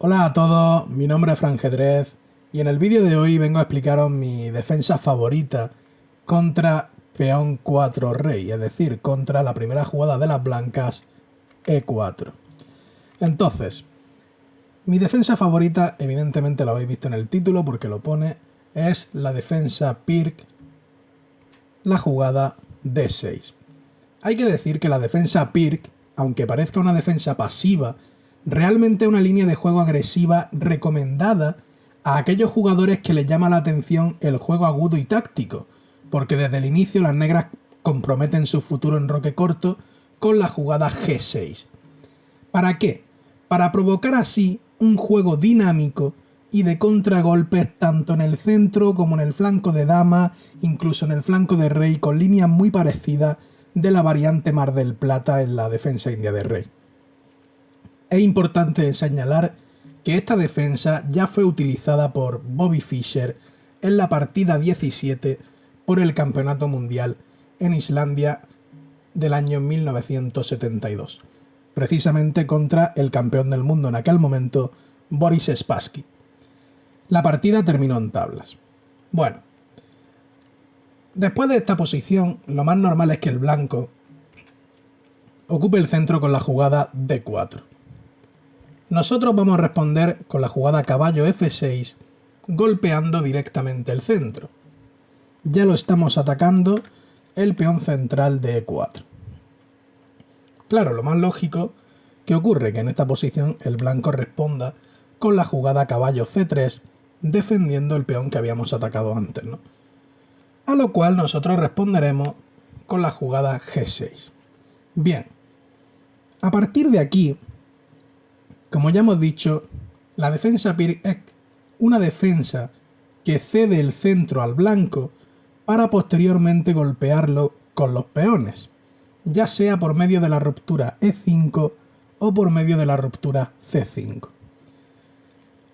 Hola a todos, mi nombre es Franjedrez y en el vídeo de hoy vengo a explicaros mi defensa favorita contra peón 4 rey, es decir, contra la primera jugada de las blancas E4. Entonces, mi defensa favorita, evidentemente lo habéis visto en el título porque lo pone, es la defensa Pirc, la jugada D6. Hay que decir que la defensa Pirc, aunque parezca una defensa pasiva, realmente es una línea de juego agresiva recomendada a aquellos jugadores que les llama la atención el juego agudo y táctico, porque desde el inicio las negras comprometen su futuro en roque corto con la jugada G6. ¿Para qué? Para provocar así un juego dinámico y de contragolpes tanto en el centro como en el flanco de dama, incluso en el flanco de rey, con líneas muy parecidas de la variante Mar del Plata en la defensa india de rey. Es importante señalar que esta defensa ya fue utilizada por Bobby Fischer en la partida 17 por el Campeonato Mundial en Islandia del año 1972, precisamente contra el campeón del mundo en aquel momento, Boris Spassky. La partida terminó en tablas. Bueno, después de esta posición, lo más normal es que el blanco ocupe el centro con la jugada D4. Nosotros vamos a responder con la jugada caballo F6, golpeando directamente el centro. Ya lo estamos atacando el peón central de E4. Claro, lo más lógico que ocurre que en esta posición el blanco responda con la jugada caballo C3, defendiendo el peón que habíamos atacado antes, ¿no? A lo cual nosotros responderemos con la jugada G6. Bien, a partir de aquí, como ya hemos dicho, la defensa Pirc es una defensa que cede el centro al blanco para posteriormente golpearlo con los peones, ya sea por medio de la ruptura E5 o por medio de la ruptura C5.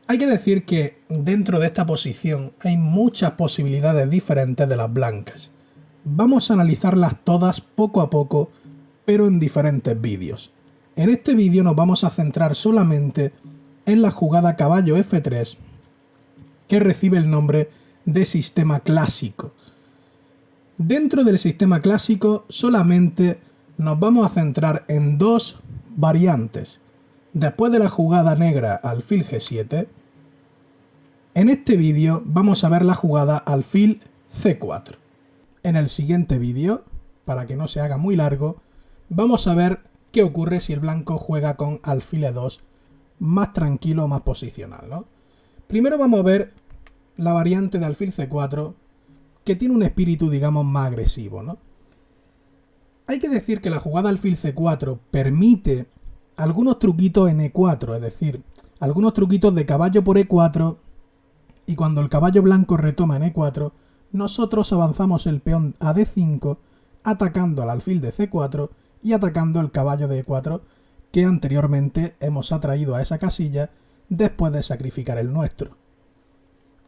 Hay que decir que dentro de esta posición hay muchas posibilidades diferentes de las blancas. Vamos a analizarlas todas poco a poco, pero en diferentes vídeos. En este vídeo nos vamos a centrar solamente en la jugada caballo F3, que recibe el nombre de sistema clásico. Dentro del sistema clásico solamente nos vamos a centrar en dos variantes. Después de la jugada negra alfil G7, en este vídeo vamos a ver la jugada alfil C4. En el siguiente vídeo, para que no se haga muy largo, vamos a ver qué ocurre si el blanco juega con alfil E2 más tranquilo, más posicional, ¿no? Primero vamos a ver la variante de alfil C4, que tiene un espíritu, digamos, más agresivo, ¿no? Hay que decir que la jugada alfil C4 permite algunos truquitos en E4, es decir, algunos truquitos de caballo por E4, y cuando el caballo blanco retoma en E4, nosotros avanzamos el peón a D5, atacando al alfil de C4 y atacando el caballo de E4 que anteriormente hemos atraído a esa casilla después de sacrificar el nuestro.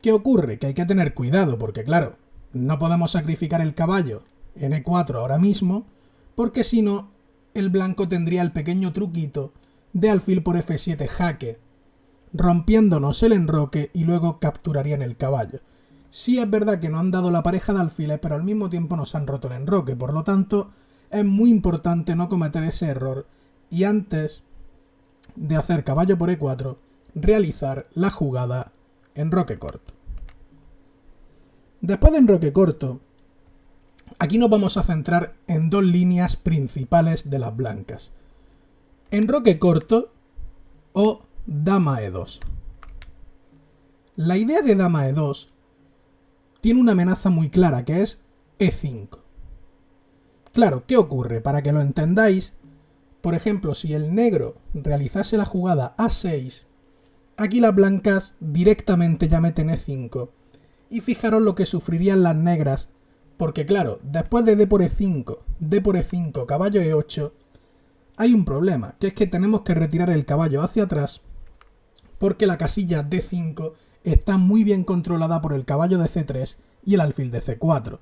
¿Qué ocurre? Que hay que tener cuidado porque, claro, no podemos sacrificar el caballo en E4 ahora mismo, porque si no, el blanco tendría el pequeño truquito de alfil por F7 jaque, rompiéndonos el enroque y luego capturarían el caballo. Sí es verdad que nos han dado la pareja de alfiles, pero al mismo tiempo nos han roto el enroque, por lo tanto es muy importante no cometer ese error y antes de hacer caballo por E4, realizar la jugada enroque corto. Después de enroque corto, aquí nos vamos a centrar en dos líneas principales de las blancas: enroque corto o dama E2. La idea de dama E2 tiene una amenaza muy clara, que es E5. Claro, ¿qué ocurre? Para que lo entendáis, por ejemplo, si el negro realizase la jugada A6, aquí las blancas directamente ya meten E5. Y fijaros lo que sufrirían las negras, porque claro, después de D por E5, D por E5, caballo E8, hay un problema, que es que tenemos que retirar el caballo hacia atrás, porque la casilla D5 está muy bien controlada por el caballo de C3 y el alfil de C4.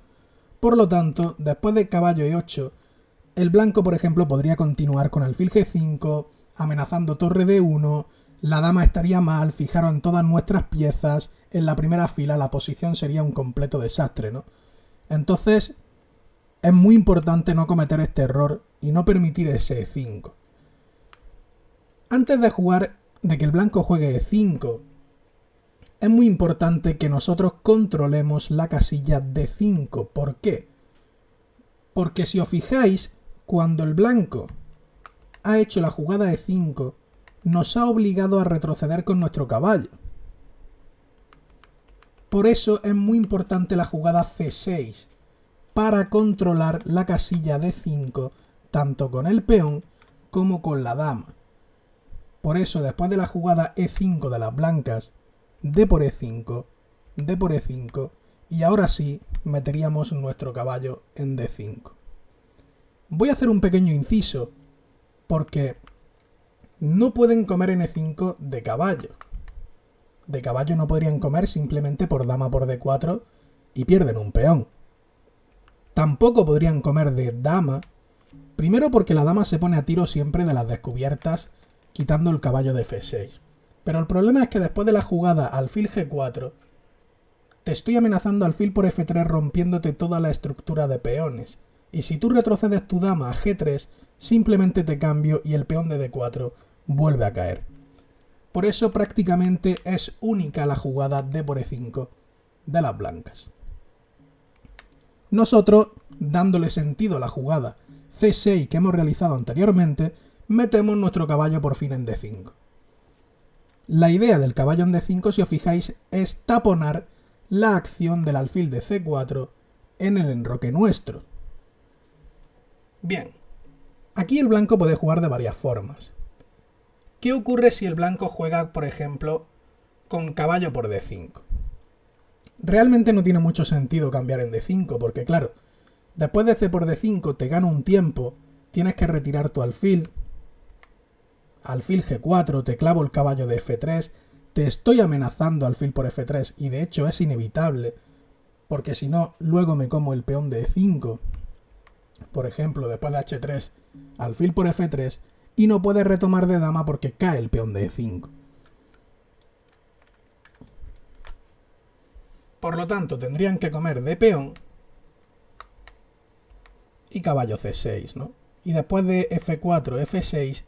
Por lo tanto, después del caballo E8, el blanco, por ejemplo, podría continuar con alfil G5, amenazando torre D1, la dama estaría mal, fijaros en todas nuestras piezas, en la primera fila la posición sería un completo desastre, ¿no? Entonces, es muy importante no cometer este error y no permitir ese E5. Antes de que el blanco juegue E5, es muy importante que nosotros controlemos la casilla D5. ¿Por qué? Porque si os fijáis, cuando el blanco ha hecho la jugada E5, nos ha obligado a retroceder con nuestro caballo. Por eso es muy importante la jugada C6, para controlar la casilla D5, tanto con el peón como con la dama. Por eso, después de la jugada E5 de las blancas, D por E5, D por E5, y ahora sí meteríamos nuestro caballo en D5. Voy a hacer un pequeño inciso, porque no pueden comer en E5 de caballo. De caballo no podrían comer simplemente por dama por D4 y pierden un peón. Tampoco podrían comer de dama, primero porque la dama se pone a tiro siempre de las descubiertas, quitando el caballo de F6. Pero el problema es que después de la jugada alfil G4, te estoy amenazando alfil por F3 rompiéndote toda la estructura de peones. Y si tú retrocedes tu dama a G3, simplemente te cambio y el peón de D4 vuelve a caer. Por eso prácticamente es única la jugada D por E5 de las blancas. Nosotros, dándole sentido a la jugada C6 que hemos realizado anteriormente, metemos nuestro caballo por fin en D5. La idea del caballo en D5, si os fijáis, es taponar la acción del alfil de C4 en el enroque nuestro. Bien, aquí el blanco puede jugar de varias formas. ¿Qué ocurre si el blanco juega, por ejemplo, con caballo por D5? Realmente no tiene mucho sentido cambiar en D5, porque claro, después de C por D5 te gana un tiempo, tienes que retirar tu alfil, alfil G4, te clavo el caballo de F3, te estoy amenazando alfil por F3 y de hecho es inevitable, porque si no, luego me como el peón de E5, por ejemplo, después de H3, alfil por F3, y no puedes retomar de dama porque cae el peón de E5. Por lo tanto, tendrían que comer de peón y caballo C6, ¿no? Y después de F4, F6,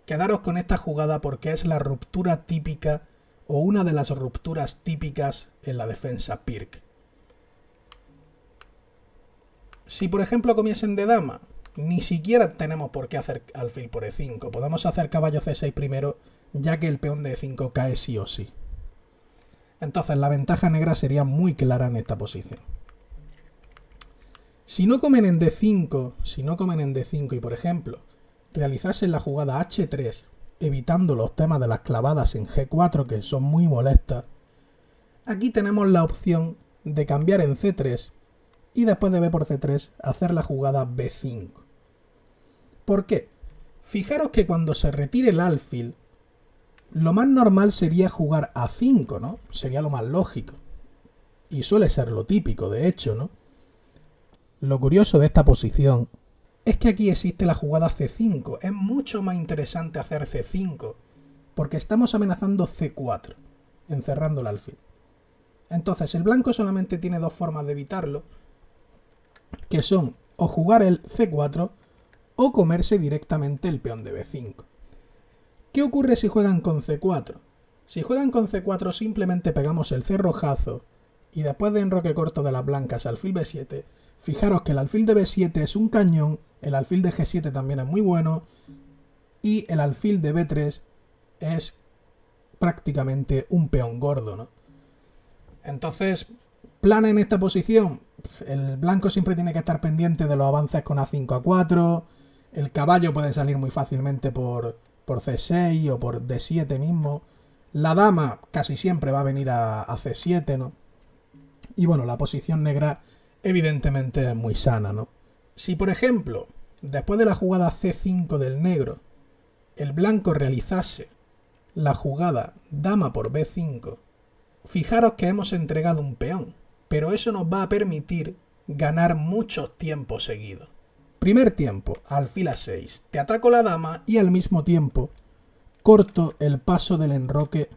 quedaros con esta jugada porque es la ruptura típica o una de las rupturas típicas en la defensa Pirc. Si por ejemplo comiesen de dama, ni siquiera tenemos por qué hacer alfil por E5. Podemos hacer caballo C6 primero, ya que el peón de E5 cae sí o sí. Entonces la ventaja negra sería muy clara en esta posición. Si no comen en D5, y por ejemplo realizasen la jugada H3, evitando los temas de las clavadas en G4 que son muy molestas, aquí tenemos la opción de cambiar en C3 y después de B por C3 hacer la jugada B5. ¿Por qué? Fijaros que cuando se retire el alfil, lo más normal sería jugar A5, ¿no? Sería lo más lógico. Y suele ser lo típico, de hecho, ¿no? Lo curioso de esta posición es que aquí existe la jugada C5. Es mucho más interesante hacer C5, porque estamos amenazando C4, encerrando el alfil. Entonces el blanco solamente tiene dos formas de evitarlo, que son o jugar el C4 o comerse directamente el peón de B5. ¿Qué ocurre si juegan con C4? Si juegan con C4 simplemente pegamos el cerrojazo y después de enroque corto de las blancas alfil B7, fijaros que el alfil de B7 es un cañón, el alfil de G7 también es muy bueno y el alfil de B3 es prácticamente un peón gordo, ¿no? Entonces, plan en esta posición, el blanco siempre tiene que estar pendiente de los avances con A5, A4, el caballo puede salir muy fácilmente por C6 o por D7 mismo, la dama casi siempre va a venir a C7, ¿no? Y bueno, la posición negra evidentemente es muy sana, ¿no? Si por ejemplo, después de la jugada C5 del negro, el blanco realizase la jugada dama por B5, fijaros que hemos entregado un peón, pero eso nos va a permitir ganar muchos tiempos seguidos. Primer tiempo, alfil A6, te ataco la dama y al mismo tiempo corto el paso del enroque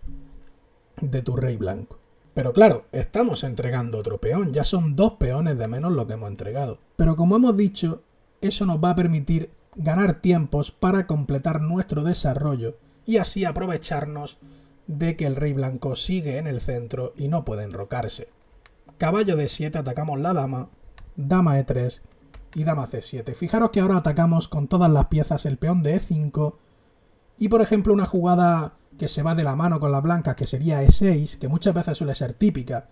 de tu rey blanco. Pero claro, estamos entregando otro peón, ya son 2 peones de menos lo que hemos entregado. Pero como hemos dicho, eso nos va a permitir ganar tiempos para completar nuestro desarrollo y así aprovecharnos de que el rey blanco sigue en el centro y no puede enrocarse. Caballo D7, atacamos la dama, dama E3 y dama C7. Fijaros que ahora atacamos con todas las piezas el peón de E5 y por ejemplo una jugada que se va de la mano con las blancas, que sería E6, que muchas veces suele ser típica,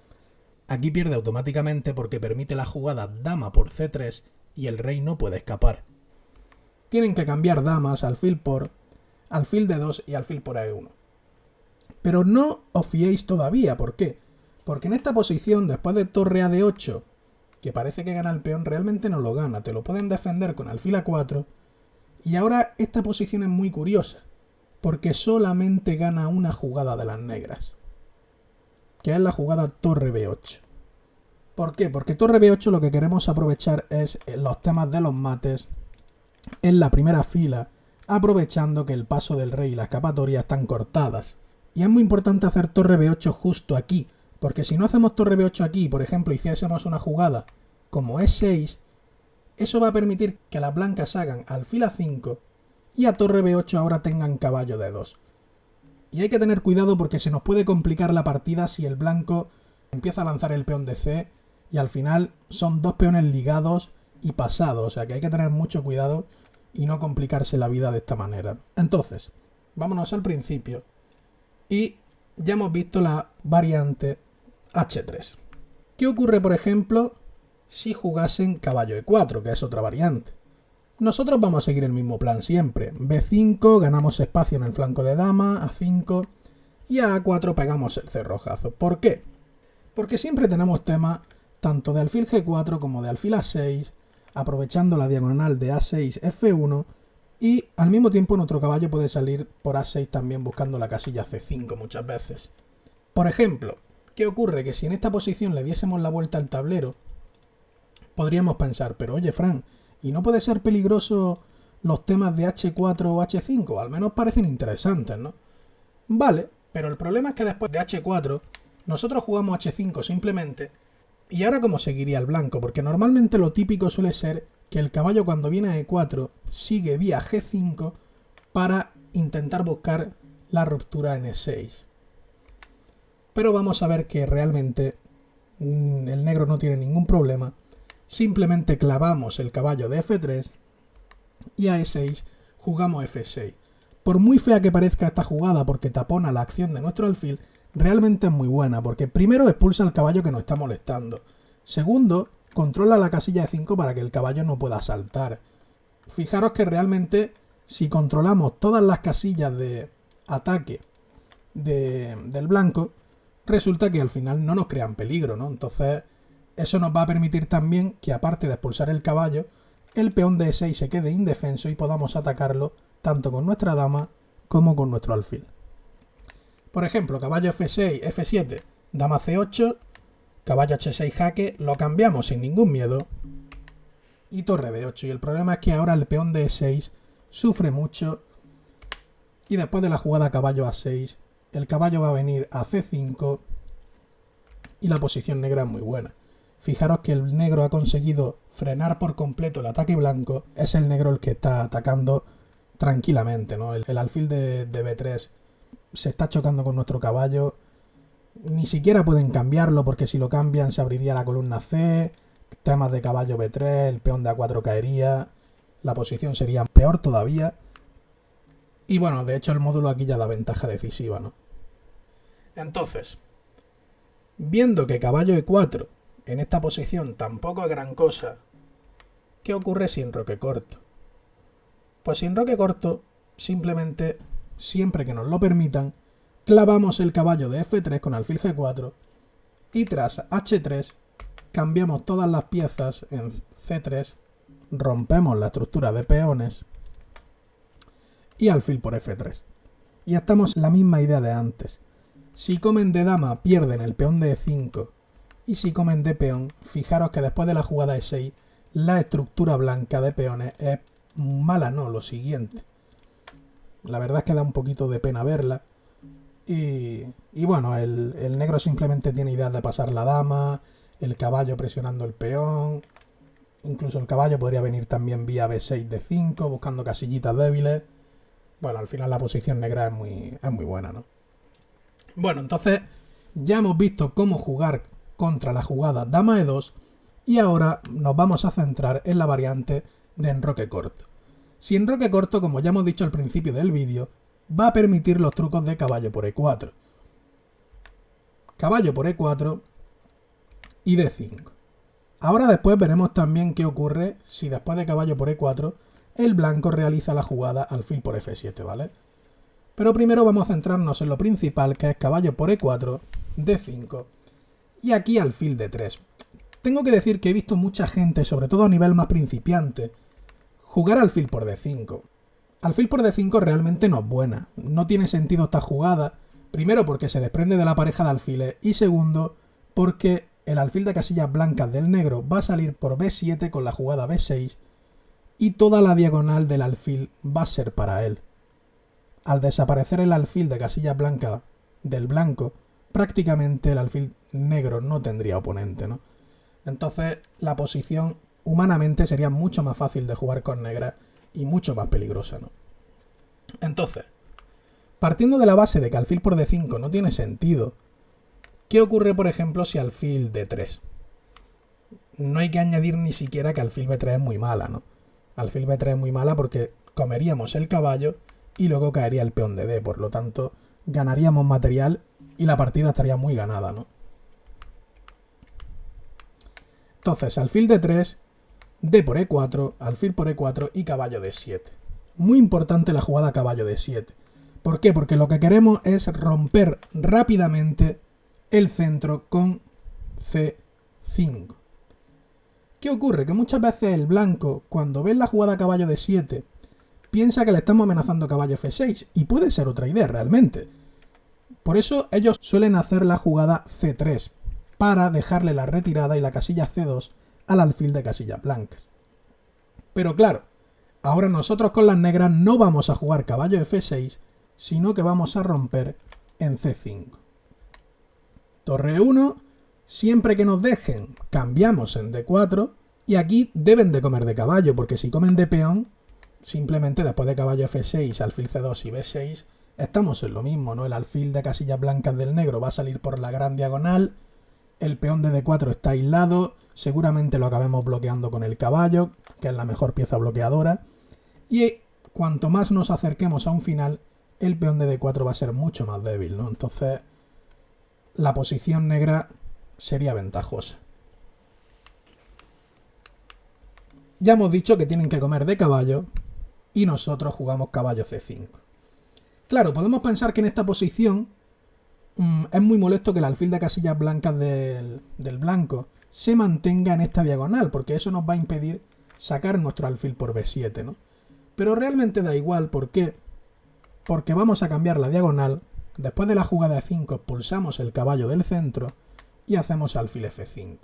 aquí pierde automáticamente porque permite la jugada dama por C3 y el rey no puede escapar. Tienen que cambiar damas, alfil por alfil D2 y alfil por E1. Pero no os fiéis todavía, ¿por qué? Porque en esta posición, después de torre a D8, que parece que gana el peón, realmente no lo gana, te lo pueden defender con alfil A4, y ahora esta posición es muy curiosa, porque solamente gana una jugada de las negras, que es la jugada torre B8. ¿Por qué? Porque torre B8 lo que queremos aprovechar es los temas de los mates en la primera fila, aprovechando que el paso del rey y la escapatoria están cortadas. Y es muy importante hacer torre B8 justo aquí, porque si no hacemos torre B8 aquí, por ejemplo, hiciésemos una jugada como E6, eso va a permitir que las blancas hagan alfil A5 y a torre B8 ahora tengan caballo D2. Y hay que tener cuidado porque se nos puede complicar la partida si el blanco empieza a lanzar el peón de C y al final son 2 peones ligados y pasados, o sea que hay que tener mucho cuidado y no complicarse la vida de esta manera. Entonces, vámonos al principio y ya hemos visto la variante H3. ¿Qué ocurre, por ejemplo, si jugasen caballo E4, que es otra variante? Nosotros vamos a seguir el mismo plan siempre. B5, ganamos espacio en el flanco de dama, A5 y a A4 pegamos el cerrojazo. ¿Por qué? Porque siempre tenemos tema tanto de alfil G4 como de alfil A6, aprovechando la diagonal de A6, F1 y al mismo tiempo nuestro caballo puede salir por A6 también buscando la casilla C5 muchas veces. Por ejemplo, ¿qué ocurre? Que si en esta posición le diésemos la vuelta al tablero, podríamos pensar, pero oye Fran, ¿y no puede ser peligroso los temas de H4 o H5? Al menos parecen interesantes, ¿no? Vale, pero el problema es que después de H4, nosotros jugamos H5 simplemente, y ahora ¿cómo seguiría el blanco? Porque normalmente lo típico suele ser que el caballo cuando viene a E4 sigue vía G5 para intentar buscar la ruptura en E6. Pero vamos a ver que realmente el negro no tiene ningún problema. Simplemente clavamos el caballo de F3 y a E6 jugamos F6. Por muy fea que parezca esta jugada porque tapona la acción de nuestro alfil, realmente es muy buena porque primero expulsa al caballo que nos está molestando. Segundo, controla la casilla E5 para que el caballo no pueda saltar. Fijaros que realmente si controlamos todas las casillas de ataque del blanco, resulta que al final no nos crean peligro, ¿no? Entonces eso nos va a permitir también que aparte de expulsar el caballo, el peón de E6 se quede indefenso y podamos atacarlo tanto con nuestra dama como con nuestro alfil. Por ejemplo, caballo F6, F7, dama C8, caballo H6 jaque, lo cambiamos sin ningún miedo y torre D8. Y el problema es que ahora el peón de E6 sufre mucho y después de la jugada caballo A6, el caballo va a venir a C5 y la posición negra es muy buena. Fijaros que el negro ha conseguido frenar por completo el ataque blanco. Es el negro el que está atacando tranquilamente, ¿no? El alfil de B3 se está chocando con nuestro caballo. Ni siquiera pueden cambiarlo porque si lo cambian se abriría la columna C. Temas de caballo B3, el peón de A4 caería. La posición sería peor todavía. Y bueno, de hecho el módulo aquí ya da ventaja decisiva, ¿no? Entonces, viendo que caballo E4 en esta posición tampoco es gran cosa, ¿qué ocurre si enroque corto? Pues si enroque corto, simplemente, siempre que nos lo permitan, clavamos el caballo de F3 con alfil G4 y tras H3 cambiamos todas las piezas en C3, rompemos la estructura de peones y alfil por F3. Y estamos en la misma idea de antes. Si comen de dama pierden el peón de E5 y si comen de peón, fijaros que después de la jugada E6 la estructura blanca de peones es mala, no, lo siguiente. La verdad es que da un poquito de pena verla. Y bueno, el negro simplemente tiene ideas de pasar la dama, el caballo presionando el peón. Incluso el caballo podría venir también vía B6 D5, buscando casillitas débiles. Bueno, al final la posición negra es muy buena, ¿no? Bueno, entonces ya hemos visto cómo jugar contra la jugada dama E2 y ahora nos vamos a centrar en la variante de enroque corto. Si enroque corto, como ya hemos dicho al principio del vídeo, va a permitir los trucos de caballo por E4. Caballo por E4 y D5. Ahora después veremos también qué ocurre si después de caballo por E4 el blanco realiza la jugada alfil por F7, ¿vale? Pero primero vamos a centrarnos en lo principal, que es caballo por E4, D5 y aquí alfil D3. Tengo que decir que he visto mucha gente, sobre todo a nivel más principiante, jugar alfil por D5. Alfil por D5 realmente no es buena, no tiene sentido esta jugada, primero porque se desprende de la pareja de alfiles y segundo porque el alfil de casillas blancas del negro va a salir por B7 con la jugada B6 y toda la diagonal del alfil va a ser para él. Al desaparecer el alfil de casillas blancas del blanco, prácticamente el alfil negro no tendría oponente, ¿no? Entonces la posición humanamente sería mucho más fácil de jugar con negras y mucho más peligrosa, ¿no? Entonces, partiendo de la base de que alfil por D5 no tiene sentido, ¿qué ocurre, por ejemplo, si alfil D3? No hay que añadir ni siquiera que alfil B3 es muy mala, ¿no? Alfil B3 es muy mala porque comeríamos el caballo y luego caería el peón de D, por lo tanto ganaríamos material y la partida estaría muy ganada, ¿no? Entonces, alfil D3, D por E4, alfil por E4 y caballo D7. Muy importante la jugada caballo D7. ¿Por qué? Porque lo que queremos es romper rápidamente el centro con C5. ¿Qué ocurre? Que muchas veces el blanco, cuando ve la jugada caballo D7, piensa que le estamos amenazando caballo F6, y puede ser otra idea realmente. Por eso ellos suelen hacer la jugada C3, para dejarle la retirada y la casilla C2 al alfil de casillas blancas. Pero claro, ahora nosotros con las negras no vamos a jugar caballo F6, sino que vamos a romper en C5. Torre 1, siempre que nos dejen, cambiamos en D4, y aquí deben de comer de caballo, porque si comen de peón, simplemente después de caballo F6, alfil C2 y B6, estamos en lo mismo, ¿no? El alfil de casillas blancas del negro va a salir por la gran diagonal, el peón de D4 está aislado, seguramente lo acabemos bloqueando con el caballo, que es la mejor pieza bloqueadora, y cuanto más nos acerquemos a un final, el peón de D4 va a ser mucho más débil, ¿no? Entonces, la posición negra sería ventajosa. Ya hemos dicho que tienen que comer de caballo, y nosotros jugamos caballo C5. Claro, podemos pensar que en esta posición es muy molesto que el alfil de casillas blancas del blanco se mantenga en esta diagonal, porque eso nos va a impedir sacar nuestro alfil por B7, ¿no? Pero realmente da igual, ¿por qué? Porque vamos a cambiar la diagonal, después de la jugada E5 expulsamos el caballo del centro y hacemos alfil F5.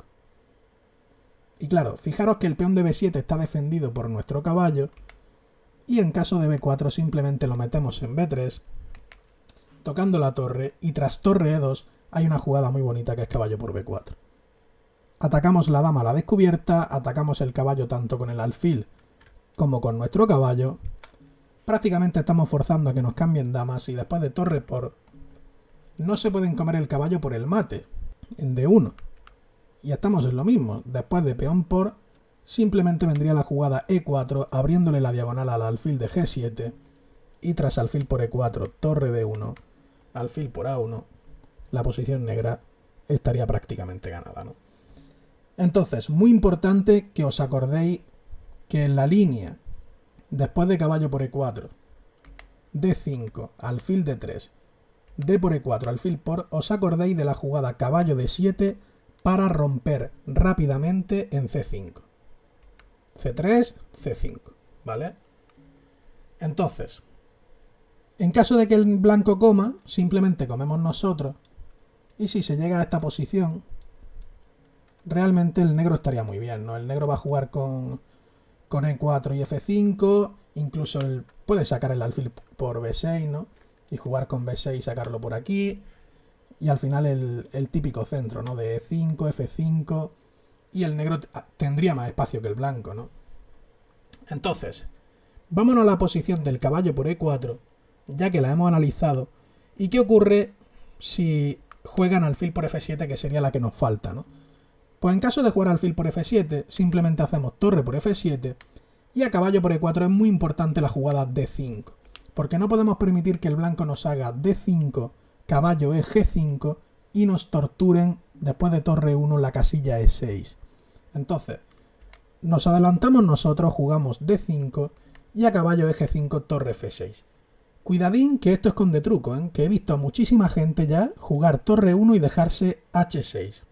Y claro, fijaros que el peón de B7 está defendido por nuestro caballo, y en caso de B4 simplemente lo metemos en B3, tocando la torre, y tras torre E2 hay una jugada muy bonita que es caballo por B4. Atacamos la dama a la descubierta, atacamos el caballo tanto con el alfil como con nuestro caballo. Prácticamente estamos forzando a que nos cambien damas, y después de torre por... no se pueden comer el caballo por el mate, en D1. Y estamos en lo mismo, después de peón por, simplemente vendría la jugada E4 abriéndole la diagonal al alfil de G7, y tras alfil por E4, torre D1, alfil por A1, la posición negra estaría prácticamente ganada, ¿no? Entonces, muy importante que os acordéis que en la línea, después de caballo por E4, D5, alfil D3, D por E4, alfil por, os acordéis de la jugada caballo D7 para romper rápidamente en C5. C3, C5, ¿vale? Entonces, en caso de que el blanco coma, simplemente comemos nosotros, y si se llega a esta posición, realmente el negro estaría muy bien, ¿no? El negro va a jugar con E4 y F5, Incluso puedes sacar el alfil por B6, ¿no? Y jugar con B6 y sacarlo por aquí. Y al final el típico centro, ¿no? De E5, F5. Y el negro tendría más espacio que el blanco, ¿no? Entonces, vámonos a la posición del caballo por E4, ya que la hemos analizado. ¿Y qué ocurre si juegan alfil por F7, que sería la que nos falta, ¿no? Pues en caso de jugar alfil por F7, simplemente hacemos torre por F7 y a caballo por E4 es muy importante la jugada D5, porque no podemos permitir que el blanco nos haga D5, caballo E G5 y nos torturen después de torre 1 la casilla E6. Entonces, nos adelantamos nosotros, jugamos D5 y a caballo E G5 torre F6. Cuidadín que esto esconde truco, ¿eh? Que he visto a muchísima gente ya jugar torre 1 y dejarse H6.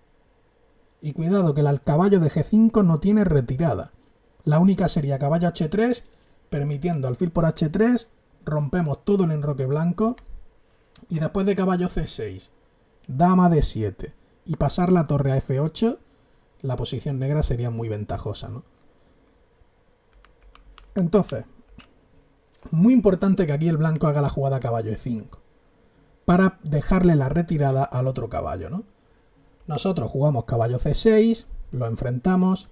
Y cuidado que el caballo de G5 no tiene retirada. La única sería caballo H3, permitiendo alfil por H3, rompemos todo el enroque blanco y después de caballo C6, dama D7 y pasar la torre a F8, la posición negra sería muy ventajosa, ¿no? Entonces, muy importante que aquí el blanco haga la jugada caballo E5 para dejarle la retirada al otro caballo, ¿no? Nosotros jugamos caballo C6, lo enfrentamos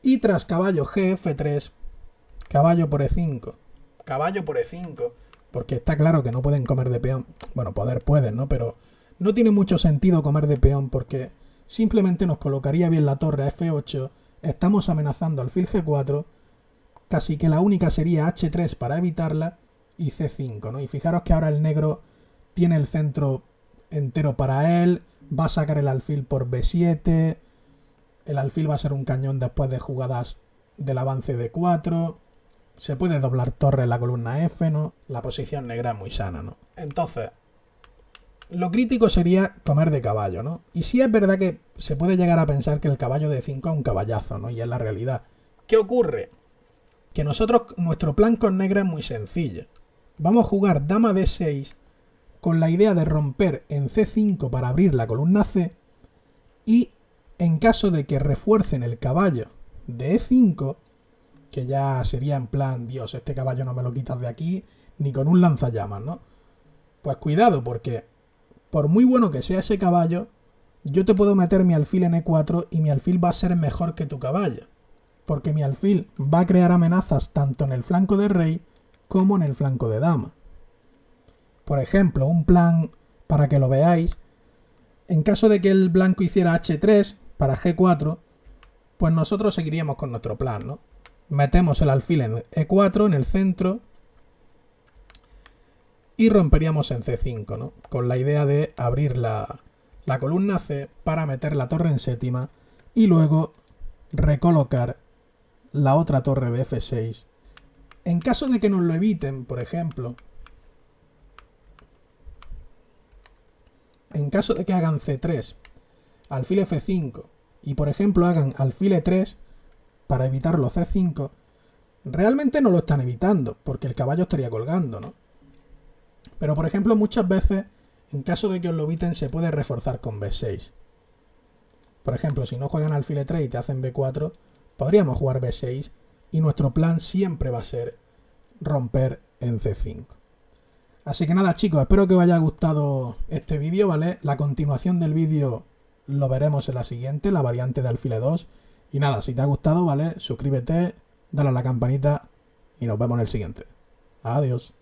y tras caballo G-F3, caballo por E5, caballo por E5, porque está claro que no pueden comer de peón. Bueno, pueden, ¿no? Pero no tiene mucho sentido comer de peón porque simplemente nos colocaría bien la torre a F8, estamos amenazando alfil G4, casi que la única sería H3 para evitarla y C5, ¿no? Y fijaros que ahora el negro tiene el centro entero para él, va a sacar el alfil por B7, el alfil va a ser un cañón después de jugadas del avance de 4, se puede doblar torre en la columna F, ¿no? La posición negra es muy sana, ¿no? Entonces, lo crítico sería comer de caballo, ¿no? Y sí es verdad que se puede llegar a pensar que el caballo de 5 es un caballazo, ¿no? Y es la realidad. ¿Qué ocurre? Que nuestro plan con negra es muy sencillo. Vamos a jugar dama D6 con la idea de romper en C5 para abrir la columna C y en caso de que refuercen el caballo de E5, que ya sería en plan, Dios, este caballo no me lo quitas de aquí ni con un lanzallamas, ¿no? Pues cuidado, porque por muy bueno que sea ese caballo, yo te puedo meter mi alfil en E4 y mi alfil va a ser mejor que tu caballo, porque mi alfil va a crear amenazas tanto en el flanco de rey como en el flanco de dama. Por ejemplo, un plan para que lo veáis, en caso de que el blanco hiciera H3 para G4, pues nosotros seguiríamos con nuestro plan, ¿no? Metemos el alfil en E4, en el centro, y romperíamos en C5, ¿no? Con la idea de abrir la columna C para meter la torre en séptima y luego recolocar la otra torre de F6. En caso de que nos lo eviten, por ejemplo, en caso de que hagan C3, alfil F5 y por ejemplo hagan alfil E3 para evitar los C5, realmente no lo están evitando porque el caballo estaría colgando, ¿no? Pero por ejemplo muchas veces, en caso de que os lo eviten, se puede reforzar con B6. Por ejemplo, si no juegan alfil E3 y te hacen B4, podríamos jugar B6 y nuestro plan siempre va a ser romper en C5. Así que nada chicos, espero que os haya gustado este vídeo, ¿vale? La continuación del vídeo lo veremos en la siguiente, la variante de alfil E2. Y nada, si te ha gustado, ¿vale? Suscríbete, dale a la campanita y nos vemos en el siguiente. Adiós.